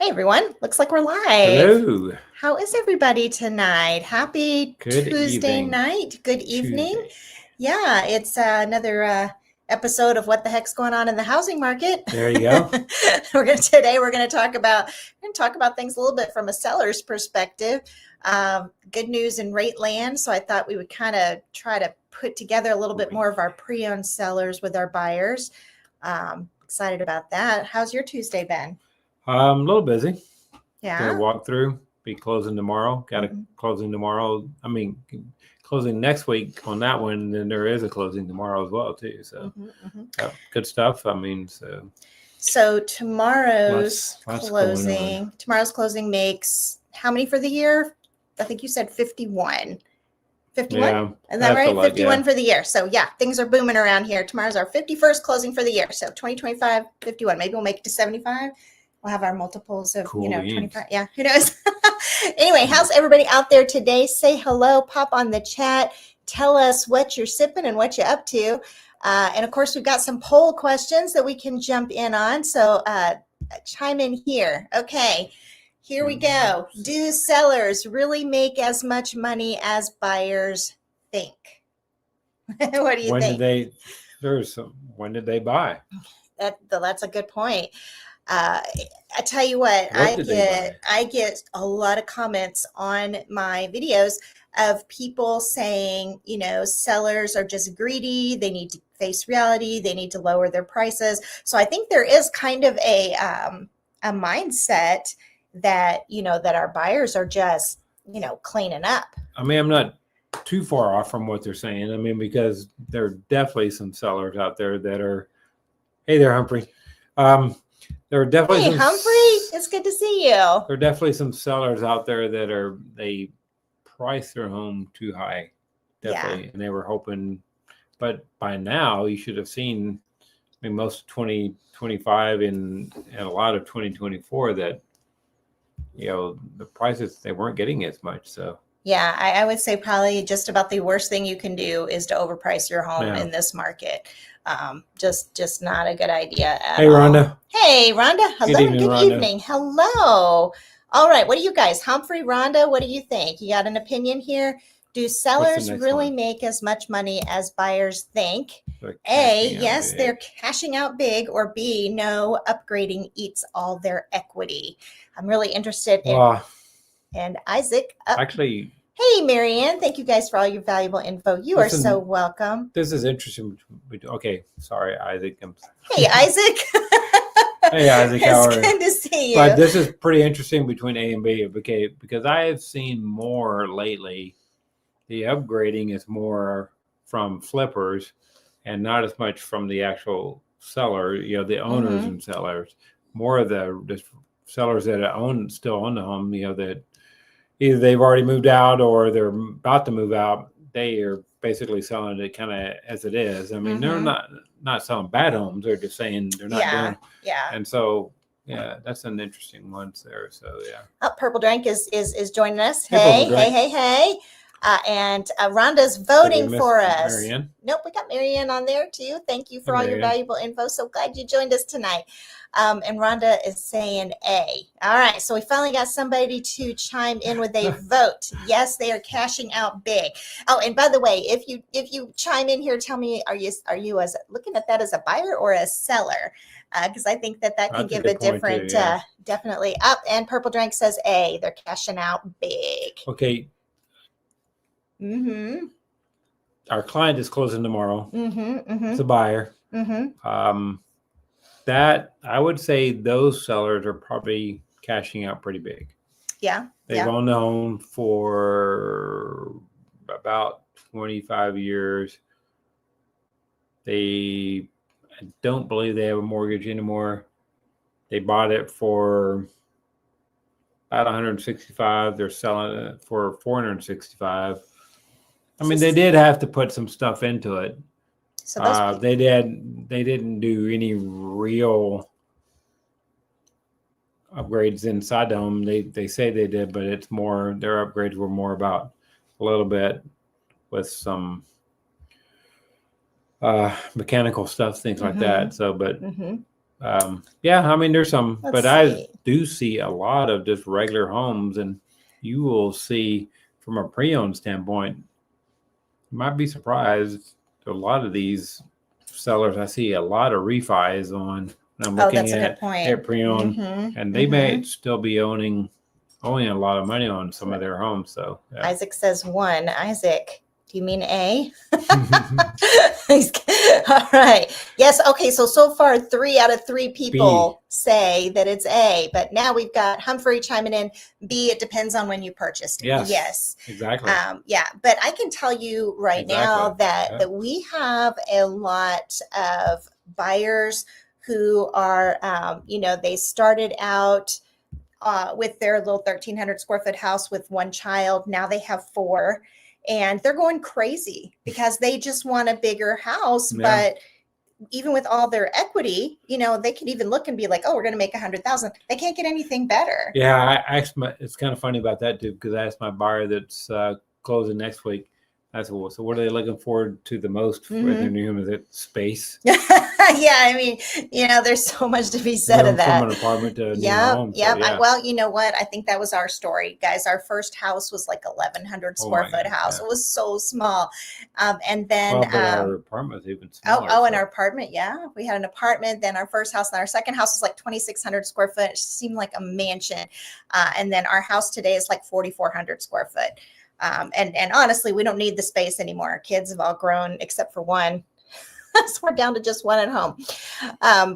Hey everyone, looks like we're live. Hello. How is everybody tonight? Happy Good Tuesday evening. night. Good evening. Tuesday. Yeah, it's another episode of What the Heck's Going On in the Housing Market. There you go. Today we're going to talk about things a little bit from a seller's perspective. Good news in rate land, so I thought we would kind of try to put together a little bit more of our pre-owned sellers with our buyers. Excited about that. How's your Tuesday been? A little busy. Yeah. Gonna walk through. Be closing tomorrow. Got a closing tomorrow. Closing next week on that one. Then there is a closing tomorrow as well too. So good stuff. So tomorrow's lots closing. Tomorrow's closing makes how many for the year? I think you said 51. 51? Yeah, is that right? 51 for the year. So yeah, things are booming around here. Tomorrow's our 51st closing for the year. So 2025, 51. Maybe we'll make it to 75. We'll have our multiples of, 25. Yeah, who knows? Anyway, how's everybody out there today? Say hello, pop on the chat. Tell us what you're sipping and what you're up to. And of course, we've got some poll questions that we can jump in on. So chime in here. Okay, here we go. Do sellers really make as much money as buyers think? What do you think? When did they buy? That's a good point. I tell you what, I get a lot of comments on my videos of people saying, sellers are just greedy. They need to face reality. They need to lower their prices. So I think there is kind of a mindset that, that our buyers are just, cleaning up. I'm not too far off from what they're saying. Because there are definitely some sellers out there that are, hey there, Humphrey. There are definitely Humphrey, it's good to see you. There are definitely some sellers out there that they price their home too high. Definitely. Yeah. And they were hoping, but by now you should have seen, most of 2025 and a lot of 2024 that, the prices, they weren't getting as much. So yeah, I would say probably just about the worst thing you can do is to overprice your home in this market. Just not a good idea at all. Rhonda. Hey, Rhonda. Hello. Good evening. Hello. All right. What do you guys, Humphrey, Rhonda, what do you think? You got an opinion here? Do sellers really make as much money as buyers think? A, yes, they're cashing out big, or B, no, upgrading eats all their equity. I'm really interested in. And Isaac. Actually. Hey, Marianne. Thank you guys for all your valuable info. You are so welcome. This is interesting. Okay. Sorry, Isaac. Hey, Isaac. Hey, Isaac. How are you? It's good to see you. But this is pretty interesting between A and B. Okay, because I have seen more lately. The upgrading is more from flippers and not as much from the actual seller, the owners and sellers. More of the sellers that still own the home, that either they've already moved out or they're about to move out. They are basically selling it kind of as it is. They're not selling bad homes. They're just saying they're not doing. Yeah. And so, yeah, that's an interesting one there. So, yeah. Oh, Purple Drink is joining us. Hey. And Rhonda's voting for us. Marianne. Nope, we got Marianne on there too. Thank you for all your valuable info. So glad you joined us tonight. And Rhonda is saying A. All right, so we finally got somebody to chime in with a vote. Yes, they are cashing out big. Oh, and by the way, if you chime in here, tell me, are you as looking at that as a buyer or a seller? Because I think that can give a different, definitely up. And Purple Drink says A. They're cashing out big. Okay. Our client is closing tomorrow. It's a buyer. That I would say those sellers are probably cashing out pretty big. Yeah. They've owned the home for about 25 years. I don't believe they have a mortgage anymore. They bought it for about 165. They're selling it for 465. They did have to put some stuff into it. So they didn't do any real upgrades inside the home. They say they did, but it's more, their upgrades were more about a little bit with some mechanical stuff, things like that. So, but yeah, there's some, but do see a lot of just regular homes, and you will see from a pre-owned standpoint, you might be surprised. A lot of these sellers, I see a lot of refis on. I'm looking at pre-owned, and they may still be owing a lot of money on some of their homes. So yeah. Isaac says 1. Isaac, do you mean A? All right. Yes. Okay. So far, 3 out of 3 people say that it's A, but now we've got Humphrey chiming in. B, it depends on when you purchased it. Yes. Exactly. Yeah. But I can tell you now that we have a lot of buyers who are, they started out with their little 1,300 square foot house with 1 child. Now they have 4. And they're going crazy because they just want a bigger house. Yeah. But even with all their equity, they can even look and be like, oh, we're going to make 100,000. They can't get anything better. Yeah. It's kind of funny about that too, because I asked my buyer that's closing next week. I said, well, so what are they looking forward to the most with their new home? Is it space? Yeah, I mean, there's so much to be said of that. From an apartment to a new home. Yeah. Well, you know what? I think that was our story, guys. Our first house was like 1,100 square foot house. Yeah. It was so small. And then but our apartment was even smaller. And our apartment, we had an apartment. Then our first house, and our second house was like 2,600 square foot. It seemed like a mansion. And then our house today is like 4,400 square foot. And honestly, we don't need the space anymore. Our kids have all grown except for 1. So we're down to just 1 at home.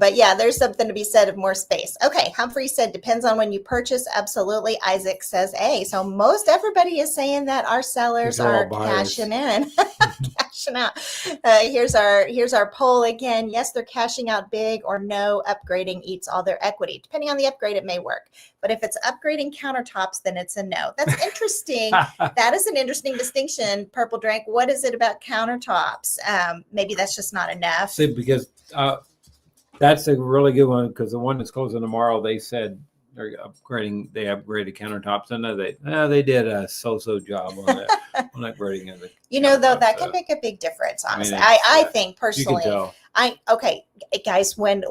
But yeah, there's something to be said of more space. Okay. Humphrey said, depends on when you purchase. Absolutely. Isaac says A. So most everybody is saying that our sellers are cashing in, cashing out. Here's our poll again. Yes, they're cashing out big, or no, upgrading eats all their equity. Depending on the upgrade, it may work. But if it's upgrading countertops, then it's a no. That's interesting. That is an interesting distinction. Purple Drink. What is it about countertops? Maybe that's just not enough. See, because that's a really good one, because the one that's closing tomorrow, they said they're upgrading. They upgraded countertops. I know they did a so-so job on that. on upgrading of it. Though that can make a big difference. Honestly, I think personally. You can tell. Okay, guys, when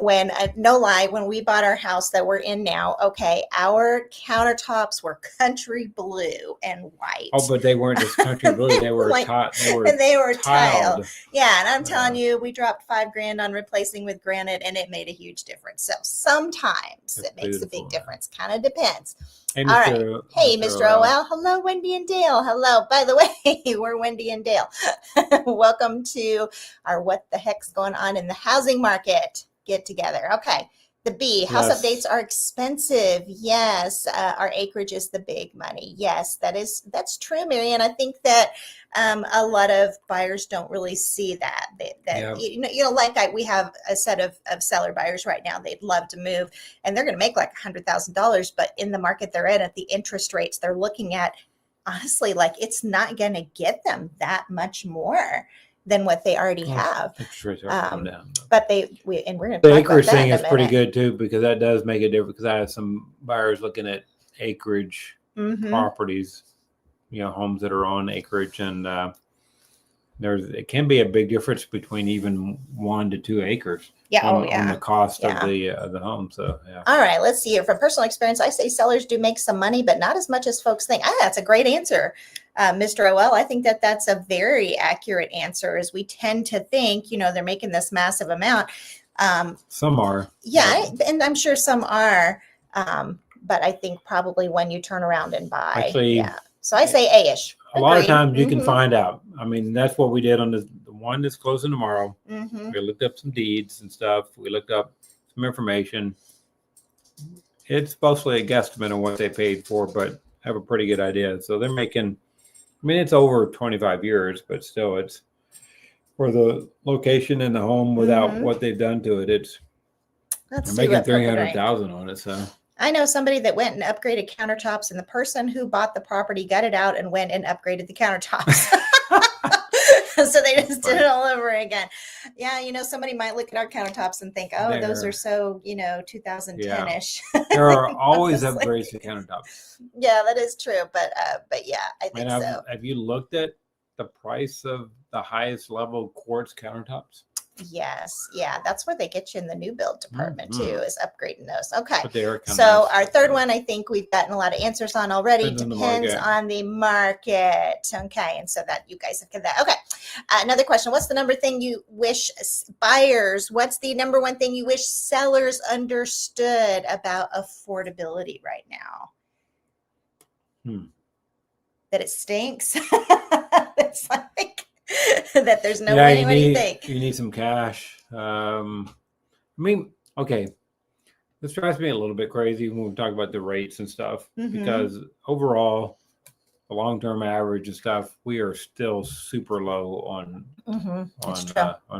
no lie, when we bought our house that we're in now, okay, our countertops were country blue and white. Oh, but they weren't just country blue; they were they were tiled. Yeah, and I'm telling you, we dropped $5,000 on replacing with granite, and it made a huge difference. So sometimes it makes a big difference. Kind of depends. Hey, all right. Hey, Mr. OL. Hello, Wendy and Dale. Hello. By the way, we're Wendy and Dale. Welcome to our What the Heck's Going On in the Housing Market get together. Okay. The B, house updates are expensive. Yes. Our acreage is the big money. Yes, that's true, Mary. And I think that a lot of buyers don't really see that. We have a set of seller buyers right now. They'd love to move, and they're going to make like $100,000, but in the market they're in, at the interest rates they're looking at, honestly, like it's not going to get them that much more than what they already have. But we're going to the acreage thing is pretty good too, because that does make a difference. Because I have some buyers looking at acreage properties, homes that are on acreage, and it can be a big difference between even 1 to 2 acres. Yeah, on the cost of the home. So yeah. All right, let's see here. From personal experience, I say sellers do make some money, but not as much as folks think. That's a great answer, Mr. OL. I think that's a very accurate answer. As we tend to think, they're making this massive amount. Some are. Yeah, and I'm sure some are. But I think probably when you turn around and buy. Actually, so I say A-ish. A lot of times you can find out. I mean, that's what we did on the one that's closing tomorrow. We looked up some deeds and stuff. We looked up some information. It's mostly a guesstimate on what they paid for, but have a pretty good idea. So they're making, it's over 25 years, but still it's for the location and the home without what they've done to it. They're making 300,000 on it. So I know somebody that went and upgraded countertops, and the person who bought the property got it out and went and upgraded the countertops. So they just did it all over again. Yeah, somebody might look at our countertops and think, oh, those are so, 2010-ish. There are always upgrades to countertops. Yeah, that is true. But yeah, I think so. Have you looked at the price of the highest level quartz countertops? Yes. Yeah. That's where they get you in the new build department too, is upgrading those. Okay. But they are So nice. our third one, I think we've gotten a lot of answers on already. Depends on the market. Okay. And so that you guys have got that. Okay. Another question. What's the number thing you wish buyers, what's the number one thing you wish sellers understood about affordability right now? That it stinks. It's like that there's no winning. What do you think? You need some cash. I mean, okay, this drives me a little bit crazy when we talk about the rates and stuff, because overall, the long-term average and stuff, we are still super low on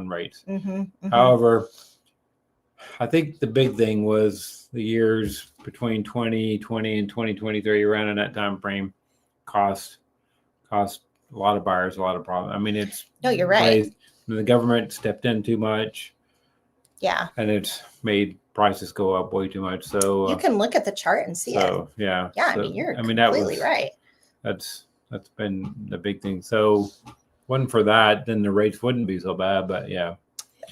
rates. However, I think the big thing was the years between 2020 and 2023, around in that time frame, cost a lot of buyers a lot of problems. I mean, you're right. The government stepped in too much. Yeah. And it's made prices go up way too much. So you can look at the chart and see it. Yeah. Yeah. So, you're completely right. That's been the big thing. So wasn't for that, then the rates wouldn't be so bad. But yeah.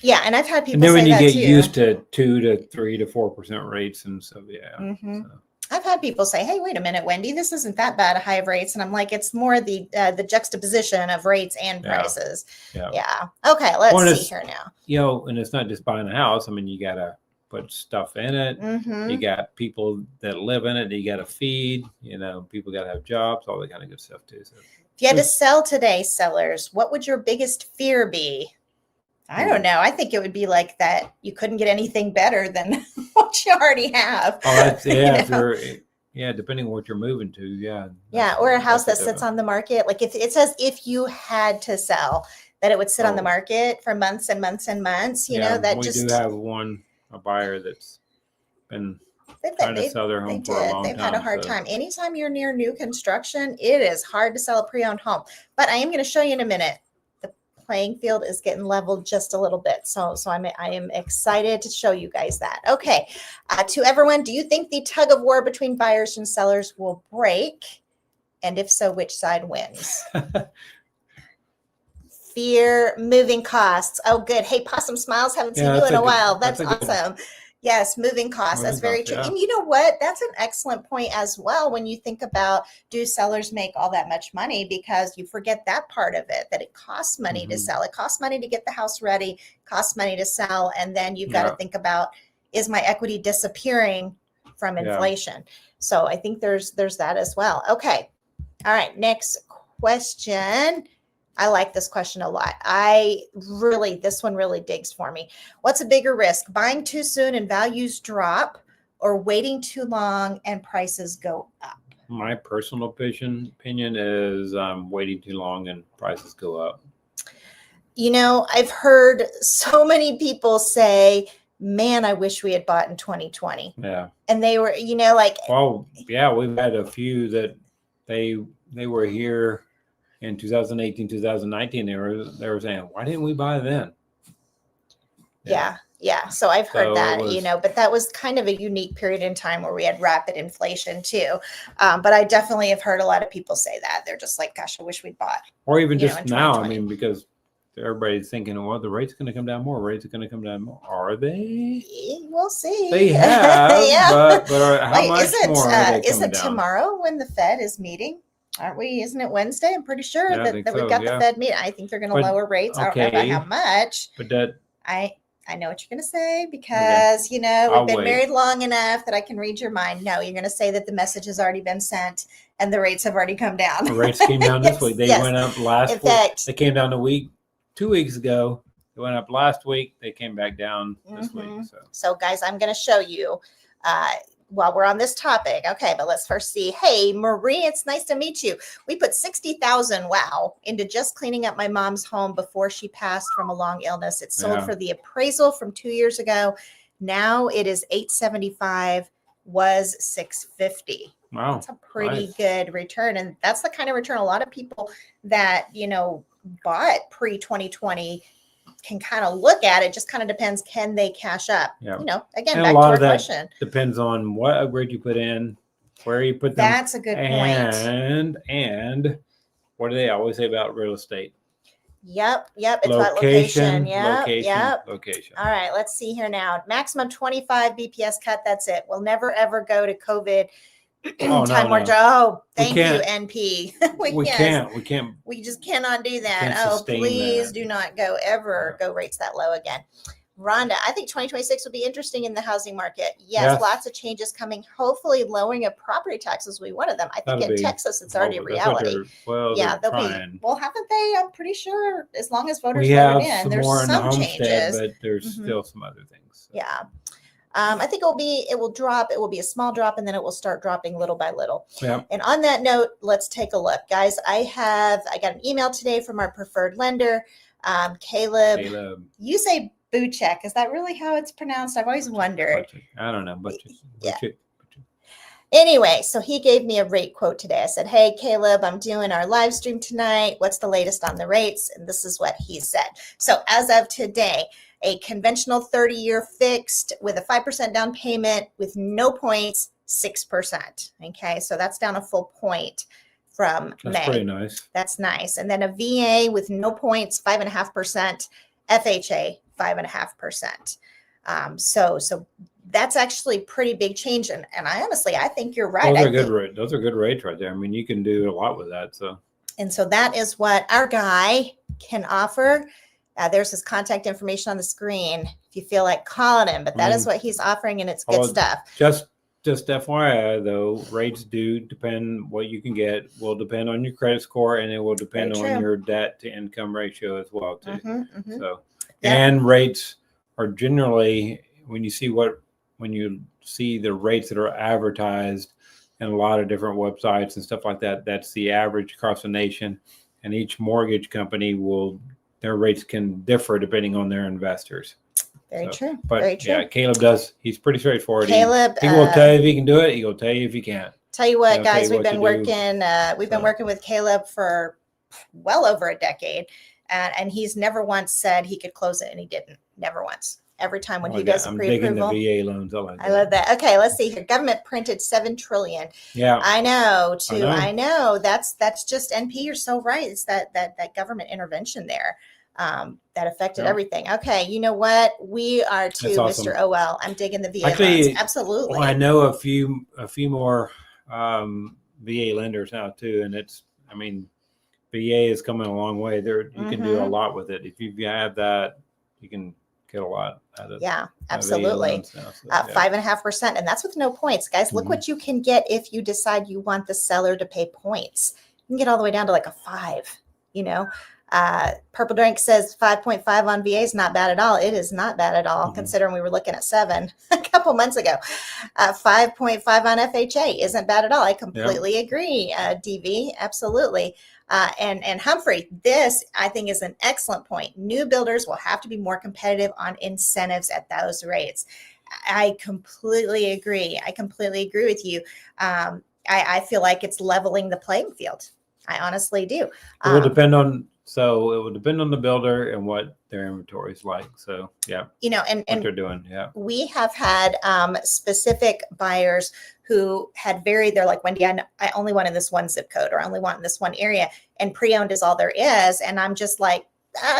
Yeah. And I've had people and then say when you that get too. used to 2 to 3 to 4% rates. And so, yeah. So. I've had people say, hey, wait a minute, Wendy, this isn't that bad a high of rates. And I'm like, it's more the juxtaposition of rates and prices. Yeah. Okay. Let's see here now. And it's not just buying a house. I mean, you got to put stuff in it. You got people that live in it. You got to feed, people got to have jobs, all that kind of good stuff too. So if you had to sell today, sellers, what would your biggest fear be? I don't know. I think it would be like that. You couldn't get anything better than what you already have. Oh, that's, depending on what you're moving to. Yeah. Yeah. Or a house that sits on the market. Like if it says, if you had to sell, that it would sit on the market for months and months and months, we do have a buyer that's been trying to sell their home for a long time. They've had a hard time. Anytime you're near new construction, it is hard to sell a pre-owned home. But I am going to show you in a minute. Playing field is getting leveled just a little bit. So I am excited to show you guys that. Okay. To everyone, do you think the tug of war between buyers and sellers will break? And if so, which side wins? Fear, moving costs. Oh, good. Hey, Possum Smiles, haven't seen you in a while. That's awesome. Yes, moving costs. That's very true. Yeah. And you know what? That's an excellent point as well when you think about, do sellers make all that much money? Because you forget that part of it, that it costs money to sell. It costs money to get the house ready, costs money to sell. And then you've got to think about, is my equity disappearing from inflation? So I think there's that as well. Okay. All right. Next question. I like this question a lot. This one really digs for me. What's a bigger risk, buying too soon and values drop, or waiting too long and prices go up? My personal opinion is waiting too long and prices go up. I've heard so many people say, man, I wish we had bought in 2020. Yeah. And they were, well, yeah, we've had a few that they were here in 2018, 2019, they were saying, why didn't we buy then? Yeah. So I've heard that, but that was kind of a unique period in time where we had rapid inflation too. But I definitely have heard a lot of people say that. They're just like, gosh, I wish we'd bought. Or even just now, because everybody's thinking, well, the rate's going to come down more. Rates are going to come down more. Are they? We'll see. They have, but how much more are they coming down? Is it tomorrow when the Fed is meeting? Aren't we? Isn't it Wednesday? I'm pretty sure that we've got the Fed meeting. I think they're going to lower rates. I don't know about how much. But I know what you're going to say because, we've been married long enough that I can read your mind. No, you're going to say that the message has already been sent and the rates have already come down. The rates came down this week. They went up last week. They came down 2 weeks ago. They went up last week. They came back down this week. So guys, I'm going to show you while we're on this topic. Okay, but let's first see. Hey, Marie, it's nice to meet you. We put $60,000, into just cleaning up my mom's home before she passed from a long illness. It sold for the appraisal from 2 years ago. Now it is $875, was $650. Wow. That's a pretty good return. And that's the kind of return a lot of people that, bought pre-2020 can kind of look at. It just kind of depends, can they cash up? Again, and back to our question. Depends on what upgrade you put in, where you put them. That's a good point. And what do they always say about real estate? Yep. It's about location. Yep. Location. All right, let's see here now. Maximum 25 BPS cut. That's it. We'll never ever go to COVID time more. Oh, thank you, NP. We can't. We just cannot do that. Oh, please do not go rates that low again. Rhonda, I think 2026 will be interesting in the housing market. Yes, lots of changes coming. Hopefully, lowering of property taxes will be one of them. I think in Texas, it's already a reality. They'll be. Well, haven't they? I'm pretty sure as long as voters voted in, there's some changes, but there's still some other things. So. Yeah. I think it will drop. It will be a small drop, and then it will start dropping little by little. Yeah. And on that note, let's take a look, guys. I got an email today from our preferred lender, Caleb. You say Buchek. Is that really how it's pronounced? I've always wondered. I don't know. Buchek. Anyway, so he gave me a rate quote today. I said, hey, Caleb, I'm doing our live stream tonight. What's the latest on the rates? And this is what he said. So as of today, a conventional 30-year fixed with a 5% down payment with no points, 6%. Okay, so that's down a full point from May. That's pretty nice. That's nice. And then a VA with no points, 5.5%. FHA, 5.5%. So that's actually pretty big change. And I think you're right. Those are good rates right there. I mean, you can do a lot with that. So that is what our guy can offer. There's his contact information on the screen if you feel like calling him, but that is what he's offering, and it's good stuff. Just FYI, though, rates do depend. What you can get will depend on your credit score, and it will depend on your debt to income ratio as well, too. So, and rates are generally, when you see the rates that are advertised in a lot of different websites and stuff like that, that's the average across the nation, and each mortgage company their rates can differ depending on their investors. Very true. But very true. Yeah, Caleb does. He's pretty straightforward. Caleb, he will tell you if he can do it. He will tell you if he can't. Tell you what, guys, we've been working. We've been working with Caleb for well over a decade, and he's never once said he could close it, and he didn't. Never once. Every time when he does a pre-approval. I'm digging the VA loans. I love that. Okay, let's see here. Government printed $7 trillion. Yeah, I know. I know. That's just NP. You're so right. It's that government intervention there. That affected everything. Okay, you know what? We are too, awesome. Mr. OL. I'm digging the VA loans. Absolutely. Well, I know a few more VA lenders now too, and VA is coming a long way. You can do a lot with it. If you have that, you can get a lot out of. Yeah, absolutely. 5.5%, and that's with no points, guys. Look what you can get if you decide you want the seller to pay points. You can get all the way down to like a 5. Purple Drink says 5.5 on VA is not bad at all. It is not bad at all, considering we were looking at 7 a couple months ago. 5.5 on FHA isn't bad at all. I completely agree, DV, absolutely. And Humphrey, this I think is an excellent point. New builders will have to be more competitive on incentives at those rates. I completely agree. with you. I feel like it's leveling the playing field. I honestly do. It will depend on the builder and what their inventory is like. So and what they're doing. Yeah. We have had specific buyers who they're like, Wendy, I only want in this one zip code, or I only want in this one area, and pre-owned is all there is. And I'm just like,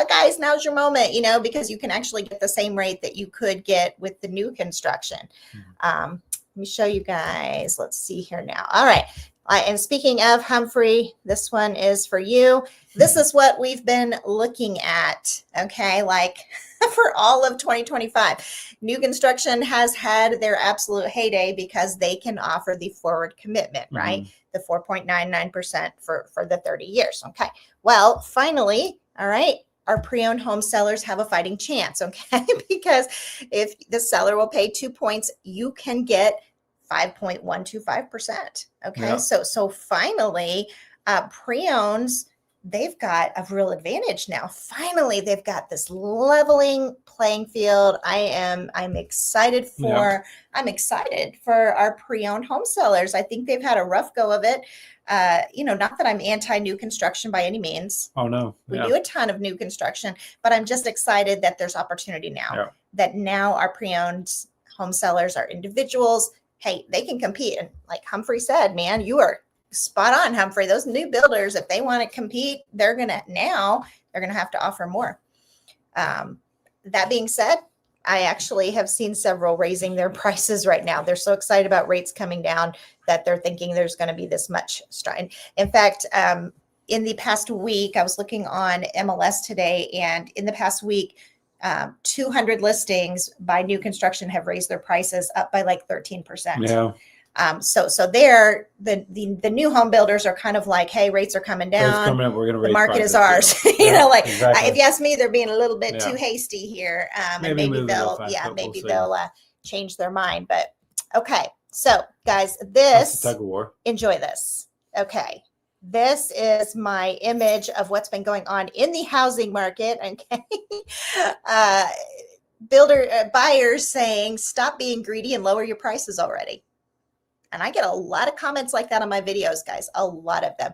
guys, now's your moment, because you can actually get the same rate that you could get with the new construction. Let me show you guys. Let's see here now. All right. And speaking of Humphrey, this one is for you. This is what we've been looking at, okay, for all of 2025. New construction has had their absolute heyday because they can offer the forward commitment, right? The 4.99% for the 30 years, okay? Well, finally, all right, our pre-owned home sellers have a fighting chance, okay? Because if the seller will pay 2 points, you can get 5.125%. Okay. Yep. So finally, pre-owns, they've got a real advantage now. Finally, they've got this leveling playing field. I'm excited for our pre-owned home sellers. I think they've had a rough go of it. Not that I'm anti-new construction by any means. Oh no. We do a ton of new construction, but I'm just excited that there's opportunity now. Yeah. That now our pre-owned home sellers are individuals. Hey, they can compete. And like Humphrey said, man, you are spot on, Humphrey. Those new builders, if they want to compete, they're going to now They're going to have to offer more. That being said, I actually have seen several raising their prices right now. They're so excited about rates coming down that they're thinking there's going to be this much strain. In fact, in the past week, I was looking on MLS today, and in the past week, 200 listings by new construction have raised their prices up by like 13%. Yeah. So there, the new home builders are kind of like, hey, rates are coming down. Rates coming up, we're going to raise the market prices, is ours. Yeah. You know, like exactly. if you ask me, they're being a little bit too hasty here. And maybe they'll, maybe they'll change their mind. But okay, so guys, this tug of war. Enjoy this. Okay. This is my image of what's been going on in the housing market. Okay. Buyers saying, stop being greedy and lower your prices already. And I get a lot of comments like that on my videos, guys, a lot of them.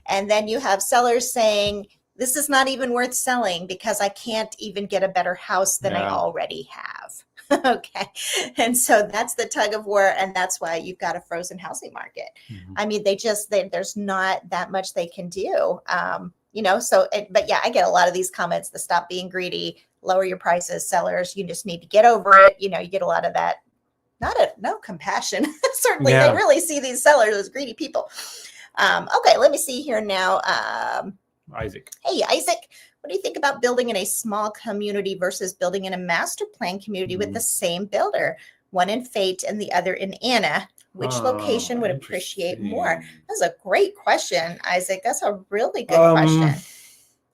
And then you have sellers saying, this is not even worth selling because I can't even get a better house than I already have. Okay. And so that's the tug of war. And that's why you've got a frozen housing market. Mm-hmm. I mean, there's not that much they can do. But yeah, I get a lot of these comments, the stop being greedy, lower your prices, sellers, you just need to get over it. You get a lot of that. No compassion. Certainly, they really see these sellers as greedy people. Okay, let me see here now. Isaac. Hey, Isaac, what do you think about building in a small community versus building in a master plan community with the same builder, one in Fate and the other in Anna? Which location would appreciate more? That's a great question, Isaac. That's a really good question.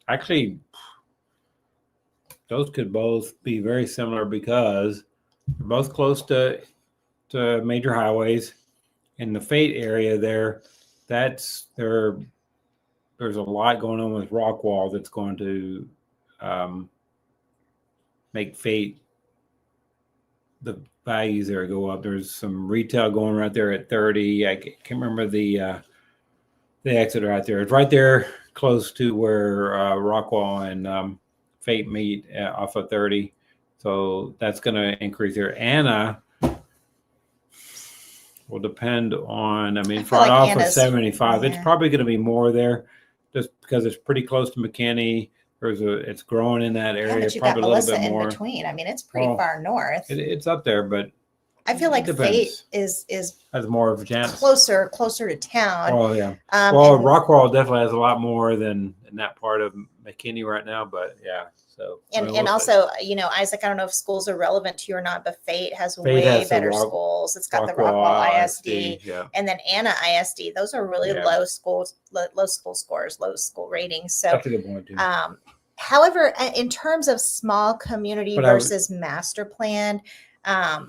Actually, those could both be very similar because they're both close to major highways. In the Fate area there's a lot going on with Rockwall that's going to make Fate, the values there go up. There's some retail going right there at 30. I can't remember the exit right there. It's right there close to where Rockwall and Fate meet off of 30. So that's going to increase there. Anna will depend on, front off of 75. It's probably going to be more there just because it's pretty close to McKinney. It's growing in that area. But you got Melissa in between. It's pretty far north. It's up there, but I feel like Fate is has more of a chance. Closer to town. Oh yeah. Rockwall definitely has a lot more than in that part of McKinney right now, but yeah. So and also, Isaac, I don't know if schools are relevant to you or not, but Fate has way better schools. It's got the Rockwall ISD, and then Anna ISD. Those are really low school scores, low school ratings. So that's a good point too. However, in terms of small community versus master plan, I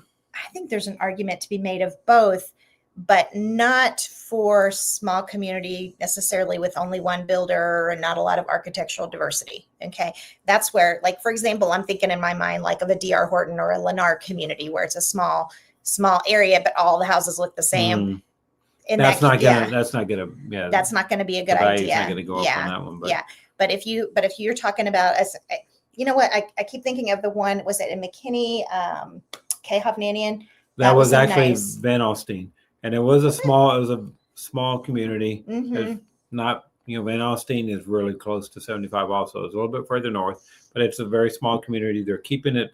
think there's an argument to be made of both, but not for small community necessarily with only one builder and not a lot of architectural diversity. Okay. That's where, like, for example, I'm thinking in my mind, like of a DR Horton or a Lennar community where it's a small area, but all the houses look the same. That's not going to be a good idea. Not going to go up on that one, but But if you're talking about, you know what, I keep thinking of the one, was it in McKinney, K. Hovnanian? That was actually nice. Van Alstyne. And it was a small community. Mm-hmm. It's not, Van Alstyne is really close to 75 also. It's a little bit further north, but it's a very small community. They're keeping it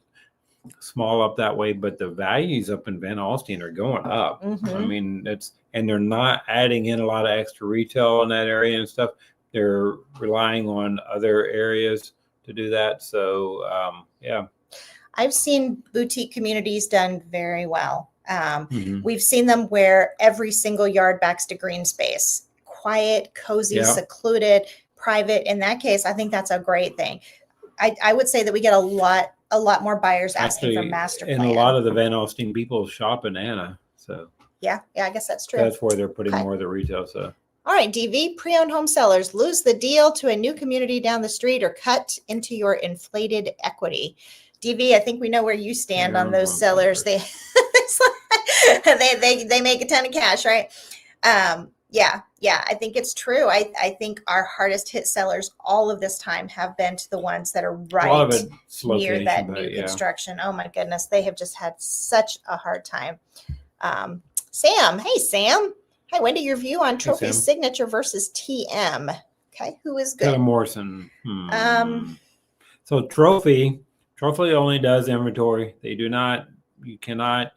small up that way, but the values up in Van Alstyne are going up. Mm-hmm. And they're not adding in a lot of extra retail in that area and stuff. They're relying on other areas to do that. So, I've seen boutique communities done very well. We've seen them where every single yard backs to green space, quiet, cozy, secluded, private. In that case, I think that's a great thing. I would say that we get a lot more buyers asking for master plan. And a lot of the Van Alstyne people shop in Anna. So yeah, I guess that's true. That's where they're putting more of the retail. So all right, DV, pre-owned home sellers, lose the deal to a new community down the street or cut into your inflated equity. DV, I think we know where you stand on those sellers. They make a ton of cash, right? Yeah, I think it's true. I think our hardest hit sellers all of this time have been to the ones that are right near that new construction. Oh my goodness, they have just had such a hard time. Sam, hey Sam. Hi, Wendy, your view on Trophy Signature versus TM. Okay, who is good? Taylor Morrison. So Trophy only does inventory. They do not. You cannot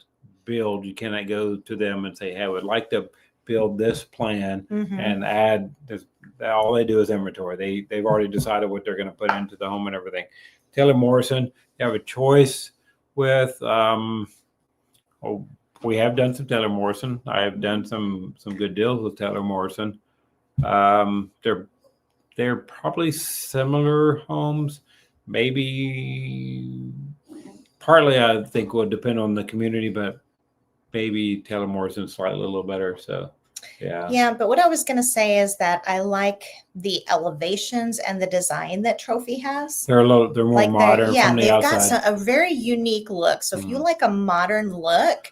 build. You cannot go to them and say, "Hey, I would like to build this plan and add this." All they do is inventory. They've already decided what they're going to put into the home and everything. Taylor Morrison, you have a choice with. We have done some Taylor Morrison. I have done some good deals with Taylor Morrison. They're probably similar homes. Maybe partly I think will depend on the community, but maybe Taylor Morrison slightly a little better. So yeah, but what I was going to say is that I like the elevations and the design that Trophy has. They're more modern from the outside. Got a very unique look. So if you like a modern look,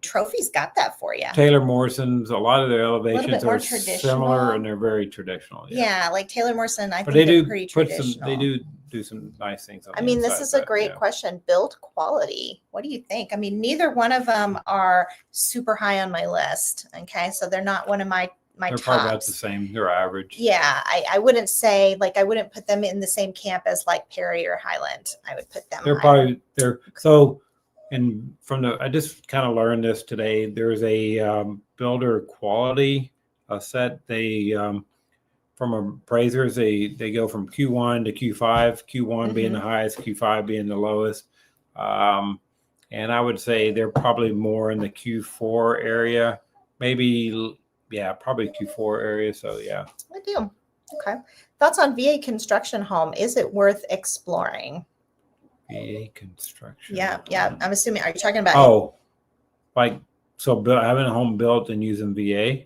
Trophy's got that for you. Taylor Morrison's, a lot of their elevations are similar and they're very traditional. Yeah, like Taylor Morrison, I think they're pretty traditional. They do some nice things. I mean, this is a great question. Build quality. What do you think? I mean, neither one of them are super high on my list. Okay, so they're not one of my they're tops. Probably about the same. They're average. Yeah, I wouldn't say I wouldn't put them in the same camp as like Perry or Highland. I would put them. And I just kind of learned this today. There's a builder quality set. They from appraisers, they go from Q1 to Q5. Q1 being the highest, Q5 being the lowest. And I would say they're probably more in the Q4 area. Maybe, probably Q4 area. So yeah. I do. Okay. Thoughts on VA construction home? Is it worth exploring? VA construction. Yeah. I'm assuming. Are you talking about? Having a home built and using VA.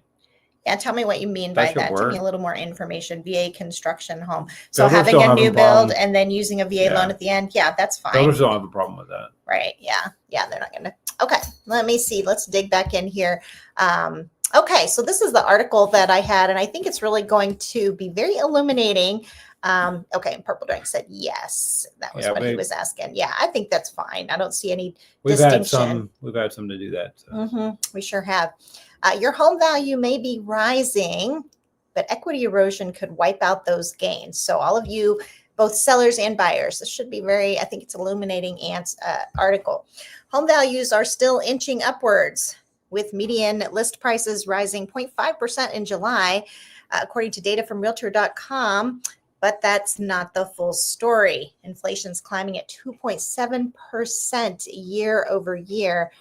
Yeah, tell me what you mean by that. Give me a little more information. VA construction home. So Builders having a new build and then using a VA loan at the end. Yeah, that's fine. Builders don't have a problem with that. Right. Yeah, they're not going to. Okay, let me see. Let's dig back in here. Okay, so this is the article that I had, and I think it's really going to be very illuminating. Okay, and Purple Drink said yes. That was what he was asking. Yeah, I think that's fine. I don't see any distinction. We've had some to do that. So. We sure have. Your home value may be rising, but equity erosion could wipe out those gains. So all of you, both sellers and buyers, this should be I think it's illuminating article. Home values are still inching upwards, with median list prices rising 0.5% in July, according to data from Realtor.com. But that's not the full story. Inflation's climbing at 2.7% year over year,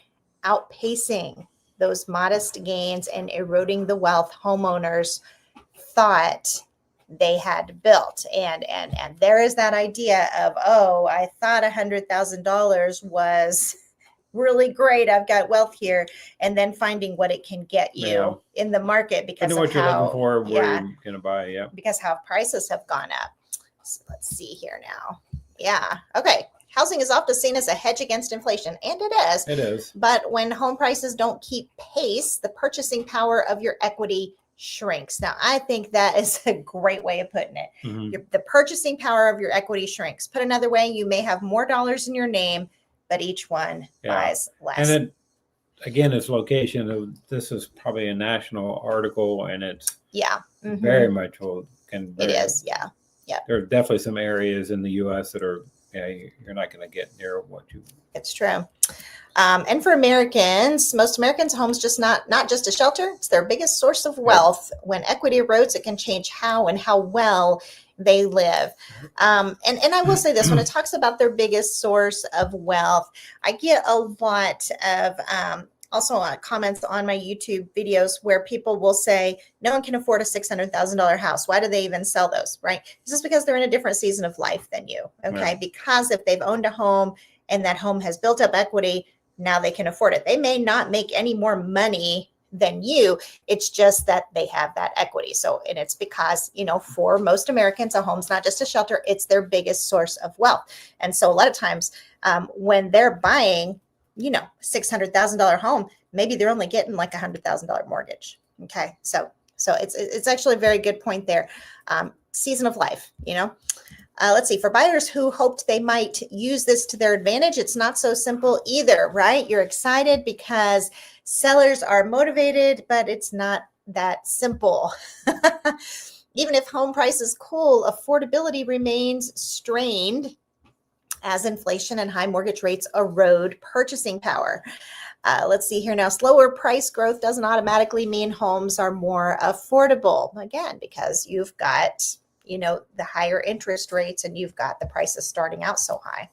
outpacing those modest gains and eroding the wealth homeowners thought they had built. And there is that idea of, I thought $100,000 was really great. I've got wealth here. And then finding what it can get you in the market because of what you're looking for, where you're going to buy. Yeah. Because how prices have gone up. So let's see here now. Yeah. Okay. Housing is often seen as a hedge against inflation, and it is. It is. But when home prices don't keep pace, the purchasing power of your equity shrinks. Now, I think that is a great way of putting it. The purchasing power of your equity shrinks. Put another way, you may have more dollars in your name, but each one buys less. And then, again, it's location. This is probably a national article, and it's very much it is. Yeah. There are definitely some areas in the U.S. that are. You're not going to get near what you. It's true. And for Americans, most Americans' homes just not just a shelter. It's their biggest source of wealth. When equity erodes, it can change how well they live. And I will say this, when it talks about their biggest source of wealth, I get a lot of also comments on my YouTube videos where people will say, no one can afford a $600,000 house. Why do they even sell those? Right? This is because they're in a different season of life than you. Okay. Right. Because if they've owned a home and that home has built up equity, now they can afford it. They may not make any more money than you. It's just that they have that equity. So, and it's because, for most Americans, a home's not just a shelter. It's their biggest source of wealth. And so a lot of times when they're buying, $600,000 home, maybe they're only getting like $100,000 mortgage. Okay. So it's actually a very good point there. Season of life, let's see, for buyers who hoped they might use this to their advantage, it's not so simple either, right? You're excited because sellers are motivated, but it's not that simple. Even if home prices cool, affordability remains strained as inflation and high mortgage rates erode purchasing power. Let's see here now. Slower price growth doesn't automatically mean homes are more affordable. Again, because you've got, the higher interest rates and you've got the prices starting out so high.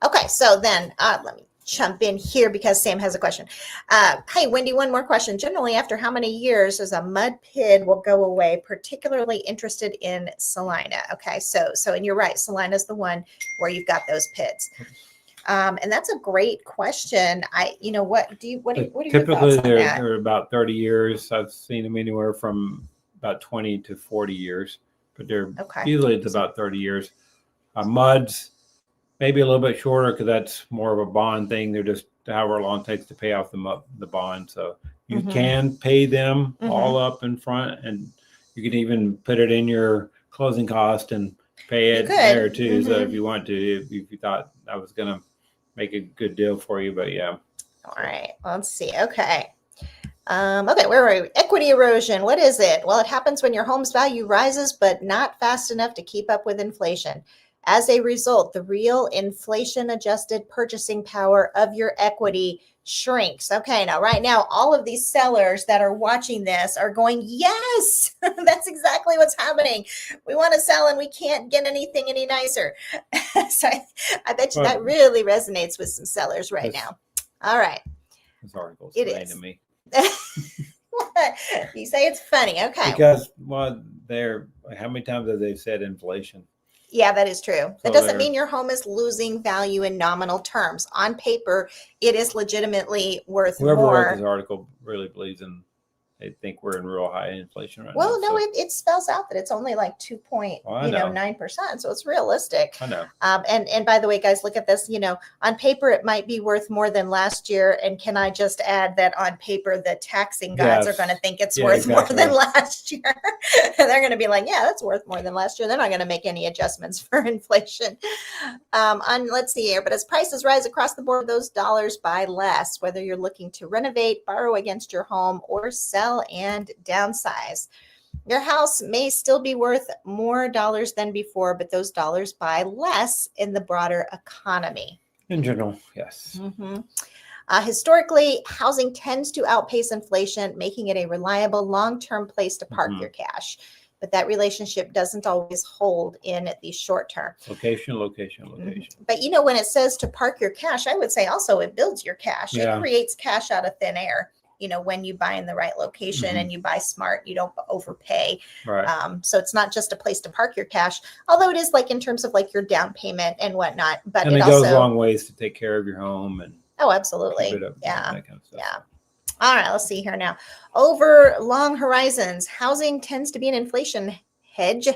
Okay, so then let me jump in here because Sam has a question. Hey, Wendy, one more question. Generally, after how many years does a mud PID will go away? Particularly interested in Salina. Okay, so and you're right. Salina's the one where you've got those PIDs. And that's a great question. What are your typically thoughts on that? They're about 30 years. I've seen them anywhere from about 20 to 40 years, but they're usually it's about 30 years. Muds, maybe a little bit shorter because that's more of a bond thing. They're just however long it takes to pay off the bond. So you can pay them all up in front, and you can even put it in your closing cost and pay it there too. So if you want to, if you thought I was going to make a good deal for you, but yeah. All right, let's see. Okay, where are we? Equity erosion. What is it? Well, it happens when your home's value rises, but not fast enough to keep up with inflation. As a result, the real inflation-adjusted purchasing power of your equity shrinks. Okay, now right now, all of these sellers that are watching this are going, yes, that's exactly what's happening. We want to sell and we can't get anything any nicer. So I bet you that really resonates with some sellers right now. All right. This article's funny to me. What? You say it's funny. Okay. Because, how many times have they said inflation? Yeah, that is true. That doesn't mean your home is losing value in nominal terms. On paper, it is legitimately worth more. Whoever wrote this article really believes in, they think we're in real high inflation right now. Well, no, it spells out that it's only like 2.9%. So it's realistic. I know. And by the way, guys, look at this. On paper, it might be worth more than last year. And can I just add that on paper, the taxing gods are going to think it's worth more than last year. They're going to be like, yeah, that's worth more than last year. They're not going to make any adjustments for inflation. Let's see here. But as prices rise across the board, those dollars buy less, whether you're looking to renovate, borrow against your home, or sell and downsize. Your house may still be worth more dollars than before, but those dollars buy less in the broader economy. In general, yes. Historically, housing tends to outpace inflation, making it a reliable long-term place to park your cash. But that relationship doesn't always hold in the short term. Location. But when it says to park your cash, I would say also it builds your cash. Yeah. It creates cash out of thin air. When you buy in the right location and you buy smart, you don't overpay. Right. So it's not just a place to park your cash, although it is like in terms of like your down payment and whatnot. But it goes a long ways to take care of your home and absolutely. Keep it up, yeah. That kind of stuff. Yeah. All right, let's see here now. Over long horizons, housing tends to be an inflation hedge,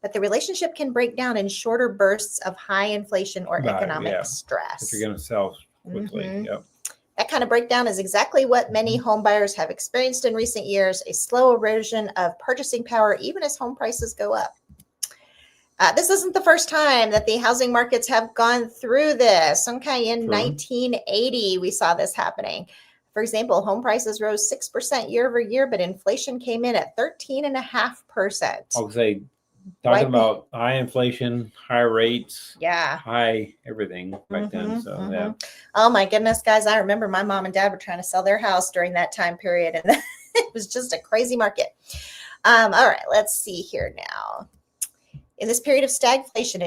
but the relationship can break down in shorter bursts of high inflation or economic stress. If you're going to sell quickly. Yep. That kind of breakdown is exactly what many home buyers have experienced in recent years, a slow erosion of purchasing power, even as home prices go up. This isn't the first time that the housing markets have gone through this. Okay, in 1980, we saw this happening. For example, home prices rose 6% year over year, but inflation came in at 13.5%. I'll say, talking about high inflation, high rates, high everything back then. So yeah. Oh my goodness, guys! I remember my mom and dad were trying to sell their house during that time period, and it was just a crazy market. All right, let's see here now. In this period of stagflation,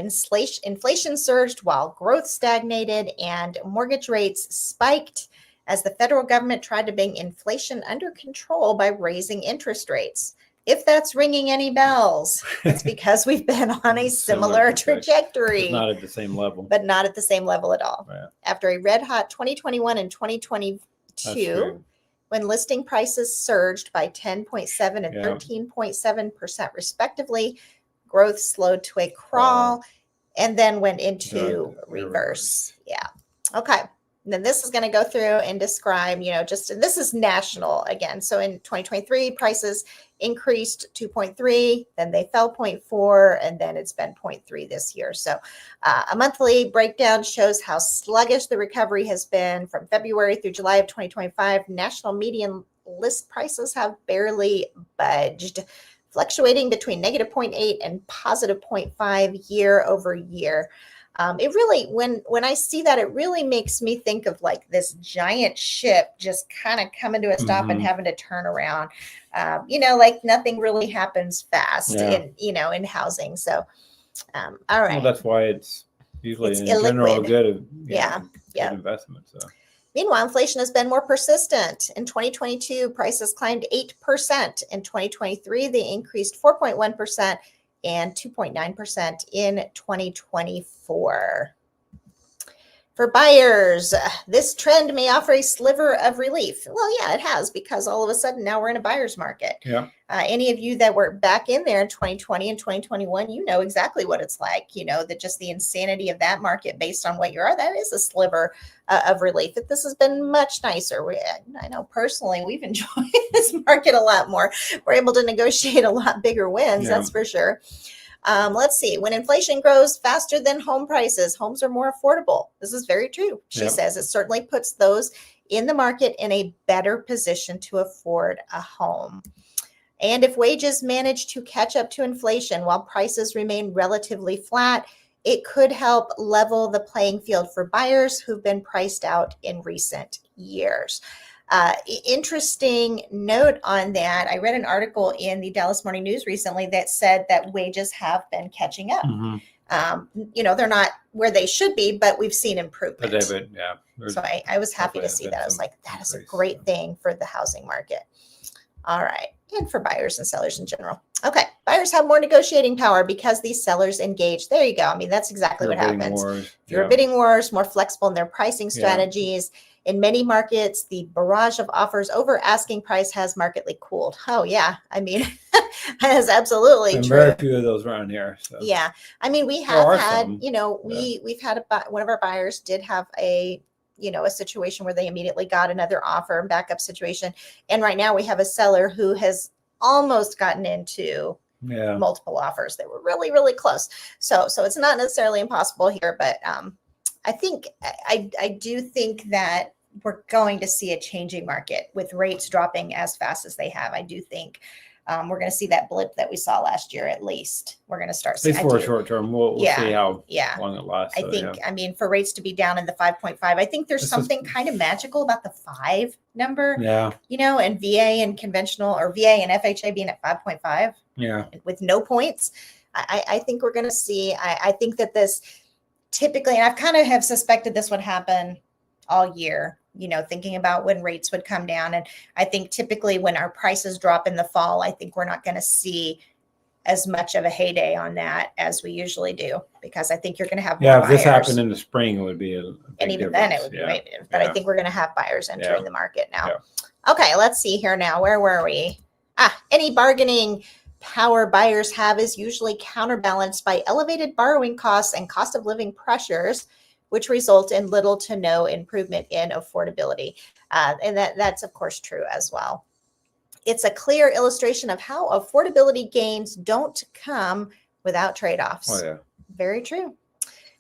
inflation surged while growth stagnated and mortgage rates spiked as the federal government tried to bring inflation under control by raising interest rates. If that's ringing any bells, it's because we've been on a similar trajectory. It's not at the same level. But not at the same level at all. Right. After a red hot 2021 and 2022, when listing prices surged by 10.7 and 13.7% respectively, growth slowed to a crawl and then went into reverse. Yeah. Okay. And then this is going to go through and describe, this is national again. So in 2023, prices increased 2.3, then they fell 0.4, and then it's been 0.3 this year. So a monthly breakdown shows how sluggish the recovery has been from February through July of 2025. National median list prices have barely budged. fluctuating between negative 0.8 and positive 0.5 year over year. It really, when I see that, it really makes me think of like this giant ship just kind of coming to a stop and having to turn around. Like nothing really happens fast in housing. So, all right. Well, that's why it's usually It's in illiquid. general good investment. So. Meanwhile, inflation has been more persistent. In 2022, prices climbed 8%. In 2023, they increased 4.1% and 2.9% in 2024. For buyers, this trend may offer a sliver of relief. Well, yeah, it has, because all of a sudden now we're in a buyer's market. Yeah. Any of you that were back in there in 2020 and 2021, you know exactly what it's like. That just the insanity of that market based on what you are, that is a sliver of relief. This has been much nicer. I know personally we've enjoyed this market a lot more. We're able to negotiate a lot bigger wins, that's for sure. Let's see. When inflation grows faster than home prices, homes are more affordable. This is very true. She says it certainly puts those in the market in a better position to afford a home. And if wages manage to catch up to inflation while prices remain relatively flat, it could help level the playing field for buyers who've been priced out in recent years. Interesting note on that. I read an article in the Dallas Morning News recently that said that wages have been catching up. They're not where they should be, but we've seen improvement. So I was happy to see that. I was like, that is a great thing for the housing market. All right. And for buyers and sellers in general. Okay. Buyers have more negotiating power because these sellers engage. There you go. I mean, that's exactly what happens. Fewer bidding wars, more flexible in their pricing strategies. In many markets, the barrage of offers over asking price has markedly cooled. Oh, yeah. I mean, that is absolutely true. Very few of those around here. So. Yeah. I mean, we have had, we've had one of our buyers did have a situation where they immediately got another offer and backup situation. And right now we have a seller who has almost gotten into multiple offers. They were really, really close. So it's not necessarily impossible here, but I do think that we're going to see a changing market with rates dropping as fast as they have. I do think we're going to see that blip that we saw last year. At least we're going to start seeing. At least for a short term, we'll see how long it lasts. I mean, for rates to be down in the 5.5, I think there's something kind of magical about the 5 number. And VA and conventional, or VA and FHA being at 5.5. With no points. I think we're going to see. I think that this typically, and I've kind of have suspected this would happen all year. Thinking about when rates would come down. And I think typically when our prices drop in the fall, I think we're not going to see as much of a heyday on that as we usually do, because I think you're going to have more buyers. If this happened in the spring, it would be a big and even difference. Then it would be negative. But I think we're going to have buyers entering the market now. Okay, let's see here now. Where were we? Any bargaining power buyers have is usually counterbalanced by elevated borrowing costs and cost of living pressures, which result in little to no improvement in affordability. And that's, of course, true as well. It's a clear illustration of how affordability gains don't come without trade-offs. Oh, yeah. Very true.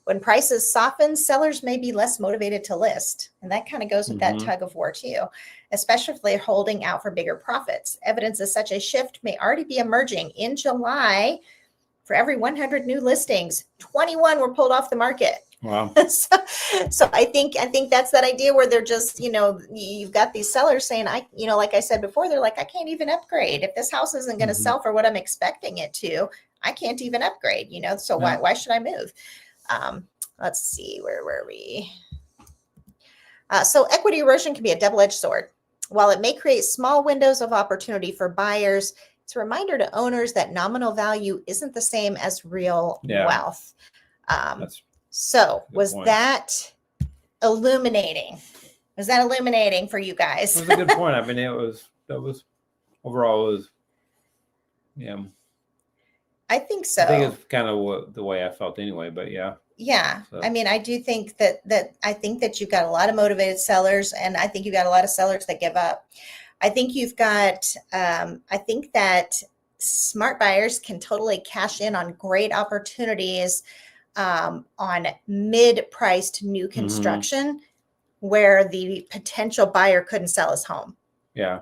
When prices soften, sellers may be less motivated to list. And that kind of goes with that tug of war, too, especially if they're holding out for bigger profits. Evidence of such a shift may already be emerging. In July, for every 100 new listings, 21 were pulled off the market. Wow. So I think that's that idea where they're just, you've got these sellers saying, like I said before, they're like, I can't even upgrade. If this house isn't going to sell for what I'm expecting it to, I can't even upgrade, so why should I move? Let's see, where were we? So equity erosion can be a double-edged sword. While it may create small windows of opportunity for buyers, it's a reminder to owners that nominal value isn't the same as real wealth. So was that illuminating? Was that illuminating for you guys? It was a good point. I mean, that was overall I think so. I think it's kind of the way I felt anyway, but yeah. Yeah. So. I mean, I do think that I think that you've got a lot of motivated sellers, and I think you've got a lot of sellers that give up. I think you've got, I think that smart buyers can totally cash in on great opportunities on mid-priced new construction where the potential buyer couldn't sell his home. Yeah.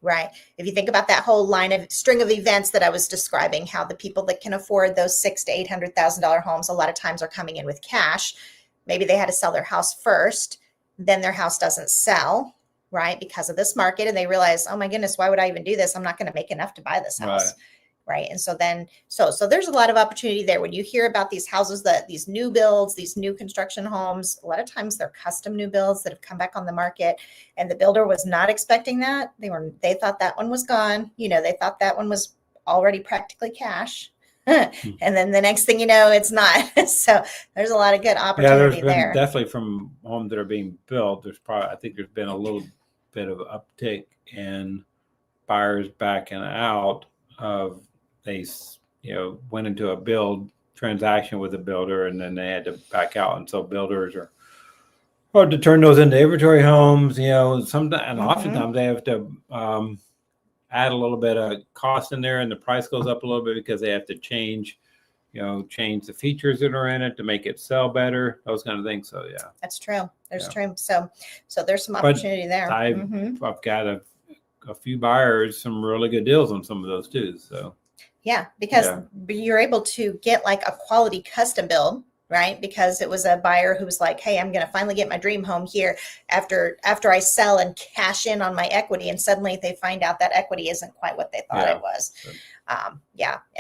right? If you think about that whole string of events that I was describing, how the people that can afford those $600,000 to $800,000 homes, a lot of times are coming in with cash. Maybe they had to sell their house first, then their house doesn't sell, right? Because of this market. And they realize, oh my goodness, why would I even do this? I'm not going to make enough to buy this house. Right. And so then, so there's a lot of opportunity there. When you hear about these houses, these new builds, these new construction homes, a lot of times they're custom new builds that have come back on the market, and the builder was not expecting that. They thought that one was gone. They thought that one was already practically cash. And then the next thing you know, it's not. So there's a lot of good opportunity there. Definitely from homes that are being built, I think there's been a little bit of uptick in buyers backing out of, they went into a build transaction with a builder and then they had to back out, and so builders are hard to turn those into inventory homes. Sometimes, and oftentimes they have to add a little bit of cost in there, and the price goes up a little bit because they have to change the features that are in it to make it sell better, those kind of things. So yeah, that's true. True. So there's some opportunity there. I've got a few buyers some really good deals on some of those too. So yeah, because you're able to get like a quality custom build, right? Because it was a buyer who was like, hey, I'm going to finally get my dream home here after I sell and cash in on my equity. And suddenly they find out that equity isn't quite what they thought it was. And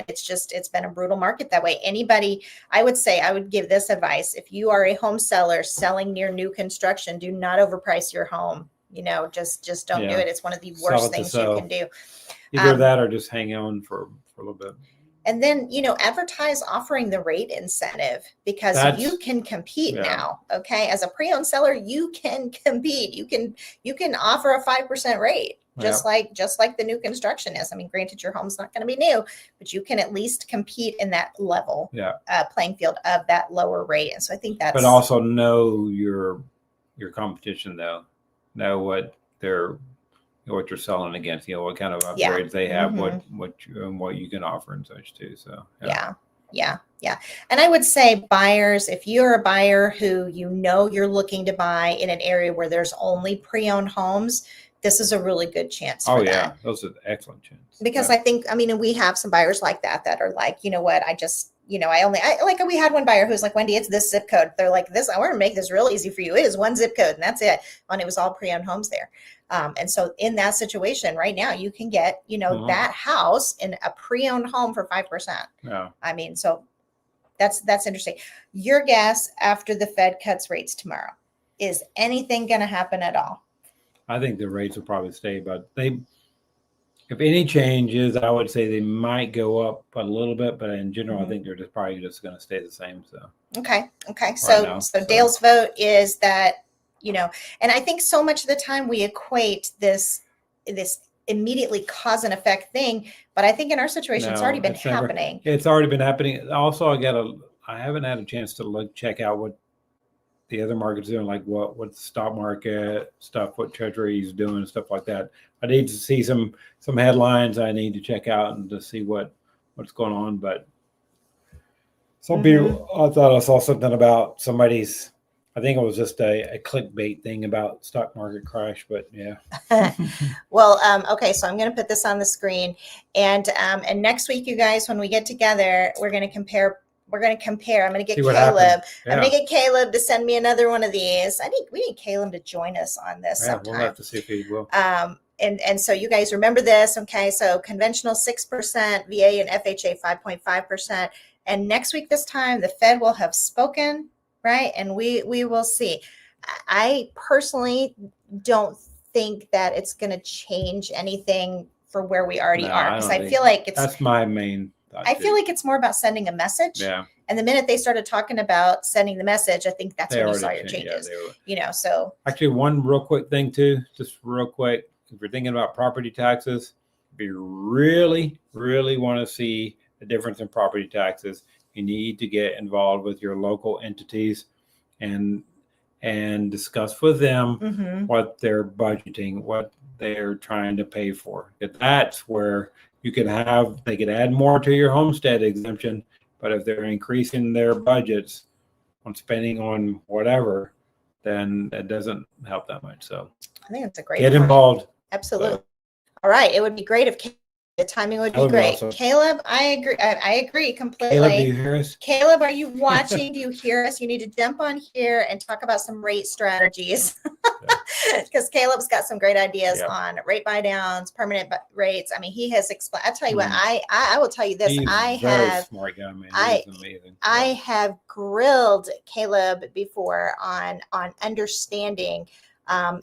it's been a brutal market that way. I would give this advice. If you are a home seller selling near new construction, do not overprice your home. Just don't do it. It's one of the worst things you can do. Either that or just hang on for a little bit. And then, advertise offering the rate incentive, because you can compete now. Okay. As a pre-owned seller, you can compete. You can offer a 5% rate, just like the new construction is. I mean, granted, your home's not going to be new, but you can at least compete in that level playing field of that lower rate. And so I think but also know your competition though. Know what you're selling against, what kind of upgrades they have, what you can offer and such too. So yeah. And I would say buyers, if you're a buyer who you're looking to buy in an area where there's only pre-owned homes, this is a really good chance for that. Those are excellent chances. Because I think, we have some buyers like that are like, you know what, we had one buyer who's like, Wendy, it's this zip code. They're like, I want to make this real easy for you. It is one zip code and that's it. And it was all pre-owned homes there. And so in that situation right now, you can get, that house in a pre-owned home for 5%. Yeah. So that's interesting. Your guess after the Fed cuts rates tomorrow, is anything going to happen at all? I think the rates will probably stay, but if any changes, I would say they might go up a little bit, but in general, I think they're probably just going to stay the same. So okay. So Dale's vote is that, and I think so much of the time we equate this immediately cause and effect thing, but I think in our situation, it's already been happening. It's already been happening. Also, I haven't had a chance to check out what the other markets doing, like what the stock market stuff, what Treasury's doing, stuff like that. I need to see some headlines I need to check out and to see what's going on. But some people, I thought I saw something about I think it was just a clickbait thing about stock market crash, but yeah. Well, okay, so I'm going to put this on the screen, and next week, you guys, when we get together, we're going to compare. I'm going to get Caleb. I'm going to get Caleb to send me another one of these. We need Caleb to join us on this sometime. We'll have to see if he will. And so you guys remember this, okay? So conventional 6%, VA and FHA 5.5%. And next week this time, the Fed will have spoken, right? And we will see. I personally don't think that it's going to change anything for where we already are, because I feel like that's my main. I feel like it's more about sending a message. Yeah. And the minute they started talking about sending the message, I think that's when you saw your changes. So actually, one real quick thing too, just real quick, if you're thinking about property taxes, if you really, really want to see the difference in property taxes, you need to get involved with your local entities and discuss with them what they're budgeting, what they're trying to pay for. That's where they could add more to your homestead exemption, but if they're increasing their budgets on spending on whatever, then that doesn't help that much. So I think it's a great get involved. Absolutely. All right. It would be great if the timing would be great. Awesome. Caleb, I agree. I agree completely. Caleb, do you hear us? Caleb, are you watching? Do you hear us? You need to jump on here and talk about some rate strategies. Because Caleb's got some great ideas on rate buy downs, permanent rates. I mean, he has explained. I'll tell you what, I will tell you this. He's I very have smart guy, man. He's amazing. I have grilled Caleb before on understanding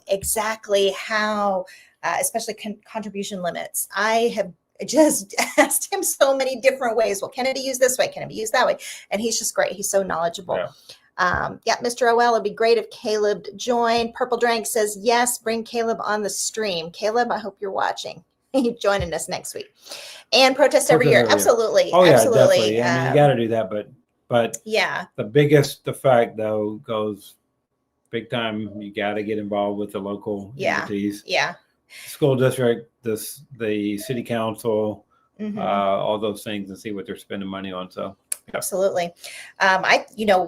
exactly how, especially contribution limits. I have just asked him so many different ways. Well, can it be used this way? Can it be used that way? And he's just great. He's so knowledgeable. Yeah. Mr. OL, it'd be great if Caleb joined. Purple Drank says, yes, bring Caleb on the stream. Caleb, I hope you're watching. You're joining us next week. And protest every year. Absolutely. Oh, yeah, absolutely. Definitely. I mean, you got to do that. But yeah, the biggest effect, though, goes big time. You got to get involved with the local entities. Yeah. School district, the city council, all those things, and see what they're spending money on. So absolutely.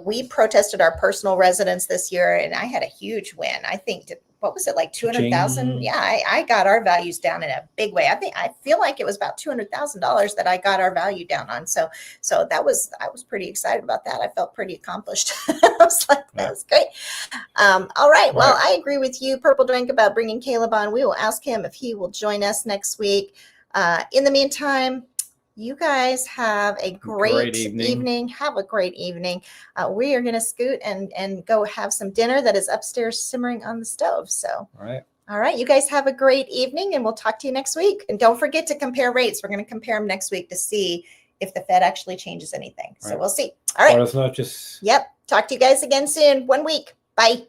We protested our personal residence this year, and I had a huge win. I think, what was it, like 200,000? Yeah, I got our values down in a big way. I feel like it was about $200,000 that I got our value down on. So I was pretty excited about that. I felt pretty accomplished. I was like, that was great. All right. Well, I agree with you, Purple Drink, about bringing Caleb on. We will ask him if he will join us next week. In the meantime, you guys have a great evening. Have a great evening. We are going to scoot and go have some dinner that is upstairs simmering on the stove. So, all right. You guys have a great evening, and we'll talk to you next week. And don't forget to compare rates. We're going to compare them next week to see if the Fed actually changes anything. So we'll see. All right. Yep. Talk to you guys again soon. 1 week. Bye.